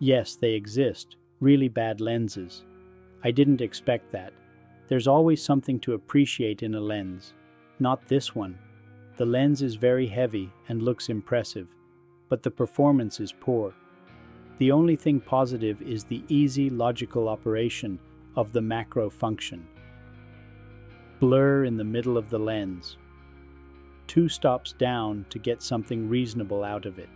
Yes, they exist. Really bad lenses. I didn't expect that. There's always something to appreciate in a lens. Not this one. The lens is very heavy and looks impressive, but the performance is poor. The only thing positive is the easy, logical operation of the macro function. Blur in the middle of the lens. 2 stops down to get something reasonable out of it.